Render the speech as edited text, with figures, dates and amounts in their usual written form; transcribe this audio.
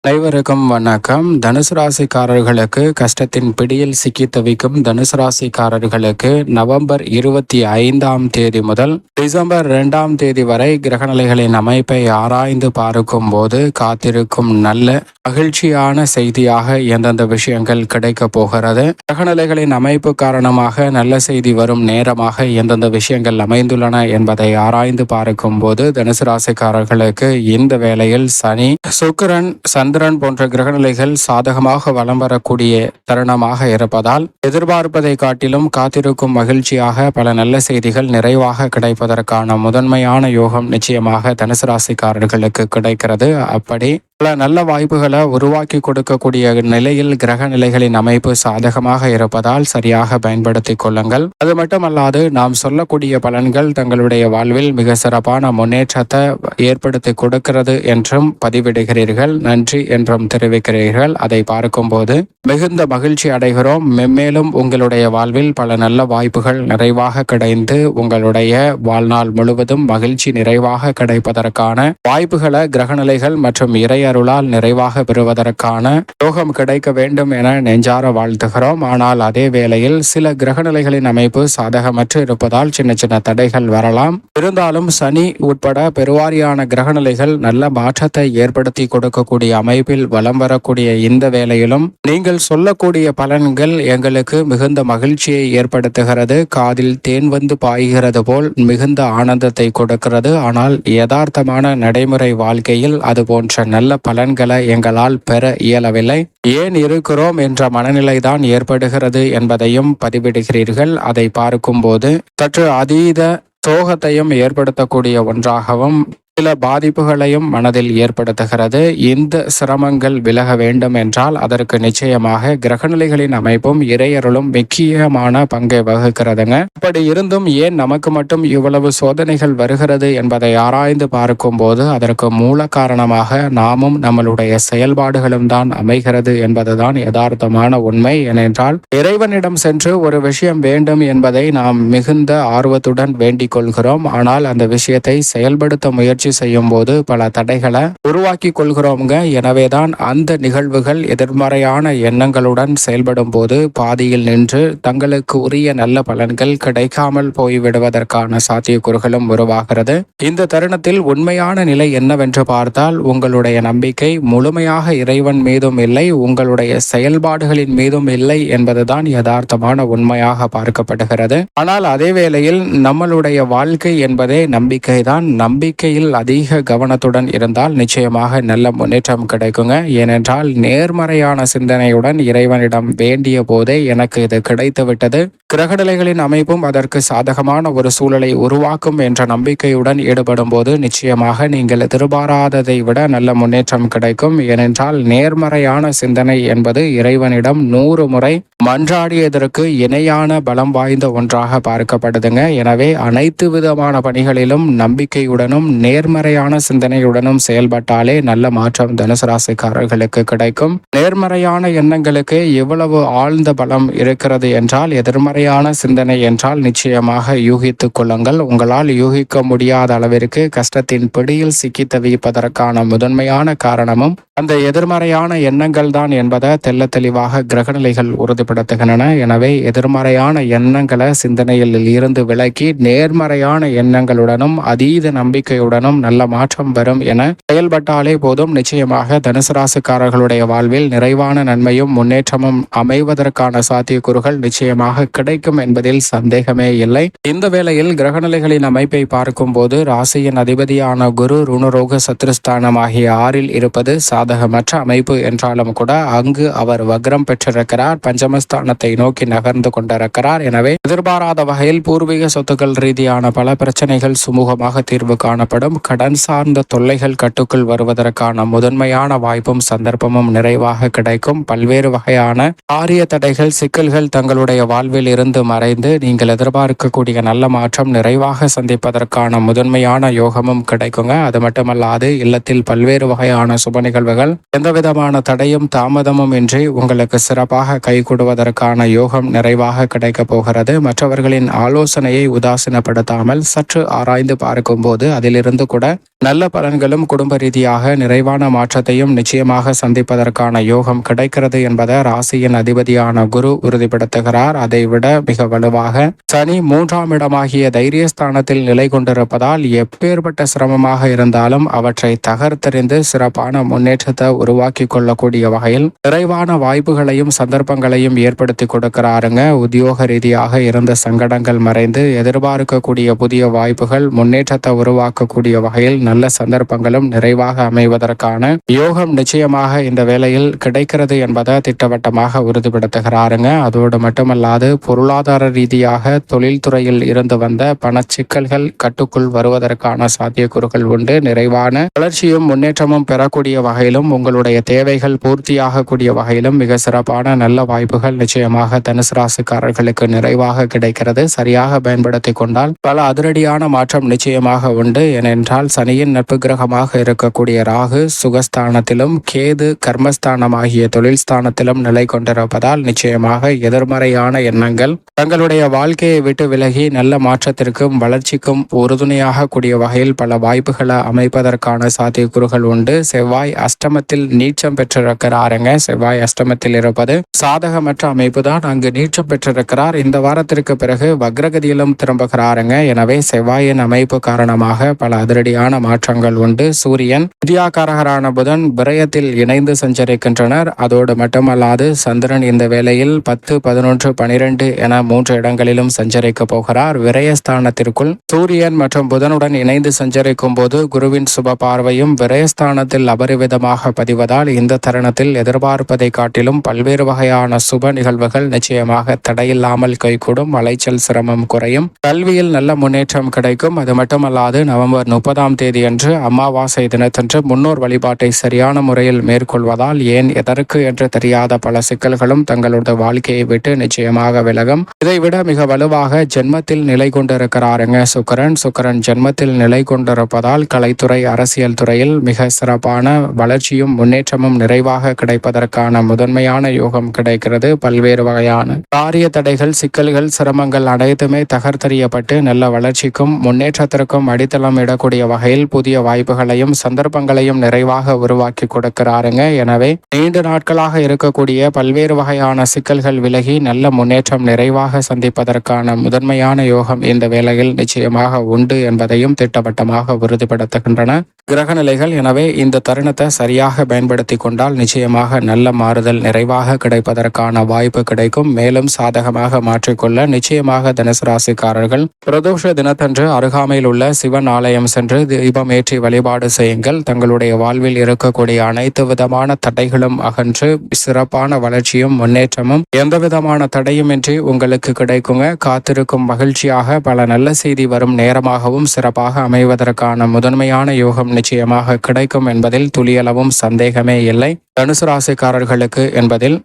அனைவருக்கும் வணக்கம். தனுசு ராசிக்காரர்களுக்கு கஷ்டத்தின் பிடியில் சிக்கி தவிக்கும் தனுசு ராசிக்காரர்களுக்கு நவம்பர் 25ஆம் தேதி முதல் டிசம்பர் 2ஆம் தேதி வரை கிரகநிலைகளின் அமைப்பை ஆராய்ந்து பார்க்கும் போது காத்திருக்கும் நல்ல மகிழ்ச்சியான செய்தியாக எந்தெந்த விஷயங்கள் கிடைக்க போகிறது, கிரகநிலைகளின் அமைப்பு காரணமாக நல்ல செய்தி வரும் நேரமாக எந்தெந்த விஷயங்கள் அமைந்துள்ளன என்பதை ஆராய்ந்து பார்க்கும் போது தனுசு ராசிக்காரர்களுக்கு இந்த வேளையில் சனி, சுக்கிரன், சந்திரன் போன்ற கிரகநிலைகள் சாதகமாக வலம் வரக்கூடிய தருணமாக இருப்பதால் எதிர்பார்ப்பதை காட்டிலும் காத்திருக்கும் மகிழ்ச்சியாக பல நல்ல செய்திகள் நிறைவாக கிடைப்பதற்கான முதன்மையான யோகம் நிச்சயமாக தனுசு ராசிக்காரர்களுக்கு கிடைக்கிறது. அப்படி பல நல்ல வாய்ப்புகளை உருவாக்கி கொடுக்கக்கூடிய நிலையில் கிரக நிலைகளின் அமைப்பு சாதகமாக இருப்பதால் சரியாக பயன்படுத்திக் கொள்ளுங்கள். அது மட்டுமல்லாது நாம் சொல்லக்கூடிய பலன்கள் தங்களுடைய வாழ்வில் மிக சிறப்பான முன்னேற்றத்தை ஏற்படுத்தி கொடுக்கிறது என்றும் பதிவிடுகிறீர்கள், நன்றி என்றும் தெரிவிக்கிறீர்கள். அதை பார்க்கும்போது மிகுந்த மகிழ்ச்சி அடைகிறோம். மென்மேலும் உங்களுடைய வாழ்வில் பல நல்ல வாய்ப்புகள் நிறைவாக கிடைந்து உங்களுடைய வாழ்நாள் முழுவதும் மகிழ்ச்சி நிறைவாக கிடைப்பதற்கான வாய்ப்புகளை கிரகநிலைகள் மற்றும் அருளால் நிறைவாக பெறுவதற்கான யோகம் கிடைக்க வேண்டும் என நெஞ்சார வாழ்த்துகிறோம். ஆனால் அதே வேளையில் சில கிரகநிலைகளின் அமைப்பு சாதகமற்று இருப்பதால் சின்ன சின்ன தடைகள் வரலாம். இருந்தாலும் சனி உட்பட பெருவாரியான கிரகநிலைகள் நல்ல மாற்றத்தை ஏற்படுத்தி கொடுக்கக்கூடிய அமைப்பில் வலம் வரக்கூடிய இந்த வேளையிலும் நீங்கள் சொல்லக்கூடிய பலன்கள் எங்களுக்கு மிகுந்த மகிழ்ச்சியை ஏற்படுத்துகிறது. காதில் தேன் வந்து பாய்கிறது போல் மிகுந்த ஆனந்தத்தை கொடுக்கிறது. ஆனால் யதார்த்தமான நடைமுறை வாழ்க்கையில் அது போன்ற நல்ல பலன்களை எங்களால் பெற இயலவில்லை. ஏன் இருக்கிறோம் என்ற மனநிலைதான் ஏற்படுகிறது என்பதையும் பதிவிடுகிறீர்கள். அதை பார்க்கும்போது சற்று அதீத சோகத்தையும் ஏற்படுத்தக்கூடிய ஒன்றாகவும் சில பாதிப்புகளையும் மனதில் ஏற்படுத்துகிறது. இந்த சிரமங்கள் விலக வேண்டும் என்றால் அதற்கு நிச்சயமாக கிரகநிலைகளின் அமைப்பும் இறையருளும் முக்கியமான பங்கை வகுக்கிறதுங்க. அப்படி இருந்தும் ஏன் நமக்கு மட்டும் இவ்வளவு சோதனைகள் வருகிறது என்பதை ஆராய்ந்து பார்க்கும் போது அதற்கு மூல காரணமாக நாமும் நம்மளுடைய செயல்பாடுகளும் தான் அமைகிறது என்பதுதான் யதார்த்தமான உண்மை. ஏனென்றால் இறைவனிடம் சென்று ஒரு விஷயம் வேண்டும் என்பதை நாம் மிகுந்த ஆர்வத்துடன் வேண்டிக் கொள்கிறோம். ஆனால் அந்த விஷயத்தை செயல்படுத்த முயற்சி செய்யும் போது பல தடைகளை உருவாக்கி கொள்கிறோம்ங்க. எனவேதான் அந்த நிகழ்வுகள் எதிர்மறையான எண்ணங்களுடன் செயல்படும் போது பாதியில் நின்று தங்களுக்கு உரிய நல்ல பலன்கள் கிடைக்காமல் போய்விடுவதற்கான சாத்தியக்கூறுகளும் உருவாகிறது. இந்த தருணத்தில் உண்மையான நிலை என்னவென்று பார்த்தால் உங்களுடைய நம்பிக்கை முழுமையாக இறைவன் மீதும் இல்லை, உங்களுடைய செயல்பாடுகளின் மீதும் இல்லை என்பதுதான் யதார்த்தமான உண்மையாக பார்க்கப்படுகிறது. ஆனால் அதே வேளையில் நம்மளுடைய வாழ்க்கை என்பதே நம்பிக்கை தான். நம்பிக்கையில் அதிக கவனத்துடன் இருந்தால் நிச்சயமாக நல்ல முன்னேற்றம் கிடைக்குங்க. ஏனென்றால் நேர்மறையான சிந்தனையுடன் இறைவனிடம் வேண்டிய போதே எனக்கு இது கிடைத்து விட்டது, கிரகநிலைகளின் அமைப்பும் அதற்கு சாதகமான ஒரு சூழலை உருவாக்கும் என்ற நம்பிக்கையுடன் ஈடுபடும் போது நிச்சயமாக நீங்கள் எதிர்பாராததை விட நல்ல முன்னேற்றம் கிடைக்கும். ஏனென்றால் நேர்மறையான சிந்தனை என்பது இறைவனிடம் 100 முறை மன்றாடியதற்கு இணையான பலம் வாய்ந்த ஒன்றாக பார்க்கப்படுதுங்க. எனவே அனைத்து விதமான பணிகளிலும் நம்பிக்கையுடனும் நேர்மறையான சிந்தனையுடனும் செயல்பட்டாலே நல்ல மாற்றம் தனுசு ராசிக்காரர்களுக்கு கிடைக்கும். நேர்மறையான எண்ணங்களுக்கு எவ்வளவு ஆழ்ந்த பலம் இருக்கிறது என்றால் எதிர்மறையான சிந்தனை என்றால் நிச்சயமாக யூகித்துக் கொள்ளுங்கள். உங்களால் யூகிக்க முடியாத அளவிற்கு கஷ்டத்தின் பிடியில் சிக்கி தவிப்பதற்கான முதன்மையான காரணமும் அந்த எதிர்மறையான எண்ணங்கள் தான் என்பதை தெல்ல தெளிவாக கிரகநிலைகள் உறுதிப்படுத்துகின்றன. எனவே எதிர்மறையான எண்ணங்களை சிந்தனையில் இருந்து விலக்கி நேர்மறையான எண்ணங்களுடனும் அதீத நம்பிக்கையுடனும் நல்ல மாற்றம் வரும் என செயல்பட்டாலே போதும். நிச்சயமாக தனுசு ராசிக்காரர்களுடைய வாழ்வில் நிறைவான நன்மையும் முன்னேற்றமும் அமைவதற்கான சாத்தியக்கூறுகள் நிச்சயமாக கிடைக்கும் என்பதில் சந்தேகமே இல்லை. இந்த வேளையில் கிரகநிலைகளின் அமைப்பை பார்க்கும் போது ராசியின் அதிபதியான குரு ருணரோக சத்ருஸ்தானம் ஆகிய 6ல் இருப்பது சாதகமற்ற அமைப்பு என்றாலும் கூட அங்கு அவர் வக்ரம் பெற்றிருக்கிறார், பஞ்சமஸ்தானத்தை நோக்கி நகர்ந்து கொண்டிருக்கிறார். எனவே எதிர்பாராத வகையில் பூர்வீக சொத்துக்கள் ரீதியான பல பிரச்சனைகள் சுமூகமாக தீர்வு காணப்படும். கடன் சார்ந்த தொல்லைகள் கட்டுக்குள் வருவதற்கான முதன்மையான வாய்ப்பும் சந்தர்ப்பமும் நிறைவாக கிடைக்கும். பல்வேறு வகையான காரிய தடைகள் சிக்கல்கள் தங்களுடைய வாழ்வில் இருந்து மறைந்து நீங்கள் எதிர்பார்க்கக்கூடிய நல்ல மாற்றம் நிறைவாக சந்திப்பதற்கான முதன்மையான யோகமும் கிடைக்குங்க. அது மட்டுமல்லாது இல்லத்தில் பல்வேறு வகையான சுப நிகழ்வுகள் எந்தவிதமான தடையும் தாமதமும் இன்றி உங்களுக்கு சிறப்பாக கைகூடுவதற்கான யோகம் நிறைவாக கிடைக்க போகிறது. மற்றவர்களின் ஆலோசனையை உதாசீனப்படுத்தாமல் சற்று ஆராய்ந்து பார்க்கும் போது அதிலிருந்து கூட நல்ல பலன்களும் குடும்ப ரீதியாக நிறைவான மாற்றத்தையும் நிச்சயமாக சந்திப்பதற்கான யோகம் கிடைக்கிறது என்பதை ராசியின் அதிபதியான குரு உறுதிப்படுத்துகிறார். அதைவிட மிக வலுவாக சனி 3ஆம் இடமாகிய தைரியஸ்தானத்தில் நிலை கொண்டிருப்பதால் எப்பேற்பட்ட சிரமமாக இருந்தாலும் அவற்றை தகர்த்தெறிந்து சிறப்பான முன்னேற்றத்தை உருவாக்கி கொள்ளக்கூடிய வகையில் நிறைவான வாய்ப்புகளையும் சந்தர்ப்பங்களையும் ஏற்படுத்தி கொடுக்கிறாருங்க. உத்தியோக ரீதியாக இருந்த சங்கடங்கள் மறைந்து எதிர்பார்க்கக்கூடிய புதிய வாய்ப்புகள் முன்னேற்றத்தை உருவாக்கக்கூடிய வகையில் நல்ல சந்தர்ப்பங்களும் நிறைவாக அமைவதற்கான யோகம் நிச்சயமாக இந்த வேளையில் கிடைக்கிறது என்பதை திட்டவட்டமாக உறுதிப்படுத்துகிறாருங்க. அதோடு மட்டுமல்லாது பொருளாதார ரீதியாக தொழில்துறையில் இருந்து வந்த பணச்சிக்கல்கள் கட்டுக்குள் வருவதற்கான சாத்தியக்கூறுகள் உண்டு. நிறைவான வளர்ச்சியும் முன்னேற்றமும் பெறக்கூடிய வகையிலும் உங்களுடைய தேவைகள் பூர்த்தியாகக்கூடிய வகையிலும் மிக சிறப்பான நல்ல வாய்ப்புகள் நிச்சயமாக தனுசு ராசிக்காரர்களுக்கு நிறைவாக கிடைக்கிறது. சரியாக பயன்படுத்திக் கொண்டால் பல அதிரடியான மாற்றம் நிச்சயமாக உண்டு. ஏனென்றால் சனியின் நட்பு கிரகமாக இருக்கக்கூடிய ராகு சுகஸ்தானத்திலும் கேது கர்மஸ்தானமாகிய தொழில் ஸ்தானத்திலும் நிலை கொண்டிருப்பதால் நிச்சயமாக எதிர்மறையான எண்ணங்கள் தங்களுடைய வாழ்க்கையை விட்டு விலகி நல்ல மாற்றத்திற்கும் வளர்ச்சிக்கும் உறுதுணையாக கூடிய வகையில் பல வாய்ப்புகளை அமைப்பதற்கான சாத்தியக்கூறுகள் உண்டு. செவ்வாய் அஷ்டமத்தில் நீச்சம் பெற்றிருக்கிறாருங்க. செவ்வாய் அஷ்டமத்தில் இருப்பது சாதகமற்ற அமைப்பு தான். அங்கு நீச்சம் பெற்றிருக்கிறார். இந்த வாரத்திற்கு பிறகு வக்ரகதியிலும் திரும்புகிறாருங்க. எனவே செவ்வாயின் அமைப்பு காரணமாக பல அதிரடியான மாற்றங்கள் உண்டு. சூரியன் வித்யாகாரகரான புதன் விரயத்தில் இணைந்து சஞ்சரிக்கின்றனர். அதோடு மட்டுமல்லாது சந்திரன் இந்த வேளையில் 10, 11, 12 என 3 இடங்களிலும் சஞ்சரிக்க போகிறார். விரயஸ்தானத்திற்குள் சூரியன் மற்றும் புதனுடன் இணைந்து சஞ்சரிக்கும் போது குருவின் சுப பார்வையும் விரயஸ்தானத்தில் அபரிவிதமாக பதிவதால் இந்த தருணத்தில் எதிர்பார்ப்பதை காட்டிலும் பல்வேறு வகையான சுப நிகழ்வுகள் நிச்சயமாக தடையில்லாமல் கைகூடும். அலைச்சல் சிரமம் குறையும். கல்வியில் நல்ல முன்னேற்றம் கிடைக்கும். அது மட்டுமல்லாது நவம்பர் 30ஆம் தேதி அன்று அமாவாசை தினத்தன்று முன்னோர் வழிபாட்டை சரியான முறையில் மேற்கொள்வதால் ஏன் எதற்கு என்று தெரியாத பல சிக்கல்களும் தங்களுடைய வாழ்க்கையை விட்டு நிச்சயமாக விலகும். இதைவிட மிக வலுவாக ஜென்மத்தில் நிலை கொண்டிருக்கிறாருங்க சுக்கிரன் ஜென்மத்தில் நிலை கொண்டிருப்பதால் கலைத்துறை அரசியல் துறையில் மிக சிறப்பான வளர்ச்சியும் முன்னேற்றமும் நிறைவாக கிடைப்பதற்கான முதன்மையான யோகம் கிடைக்கிறது. பல்வேறு வகையான காரிய தடைகள் சிக்கல்கள் சிரமங்கள் அனைத்துமே தகர்த்தெறியப்பட்டு நல்ல வளர்ச்சிக்கும் முன்னேற்றத்திற்கும் அடித்தளம் இடக்கூடிய வகையில் புதிய வாய்ப்புகளையும் சந்தர்ப்பங்களையும் நிறைவாக உருவாக்கி கொடுக்கிறாருங்க. எனவே நீண்ட நாட்களாக இருக்கக்கூடிய பல்வேறு வகையான சிக்கல்கள் விலகி நல்ல முன்னேற்றம் நிறைவாக சந்திப்பதற்கான முதன்மையான யோகம் இந்த வேளையில் நிச்சயமாக உண்டு என்பதையும் திட்டவட்டமாக உறுதிப்படுத்துகின்றன கிரகநிலைகள். எனவே இந்த தருணத்தை சரியாக பயன்படுத்தி கொண்டால் நிச்சயமாக நல்ல மாறுதல் நிறைவாக கிடைப்பதற்கான வாய்ப்பு கிடைக்கும். மேலும் சாதகமாக மாற்றிக்கொள்ள நிச்சயமாக தனுசு ராசிக்காரர்கள் பிரதோஷ தினத்தன்று அருகாமையில் உள்ள சிவன் ஆலயம் சென்று தீபம் ஏற்றி வழிபாடு செய்யுங்கள். தங்களுடைய வாழ்வில் இருக்கக்கூடிய அனைத்து விதமான தடைகளும் அகன்று சிறப்பான வளர்ச்சியும் முன்னேற்றமும் எந்த விதமான தடையுமின்றி உங்களுக்கு கிடைக்குங்க. காத்திருக்கும் மகிழ்ச்சியாக பல நல்ல செய்தி வரும் நேரமாகவும் சிறப்பாக அமைவதற்கான முதன்மையான யோகம் நிச்சயமாக கிடைக்கும் என்பதில் துளியளவும் சந்தேகமே இல்லை. தனுசு ராசிக்காரர்களுக்கு என்பதில்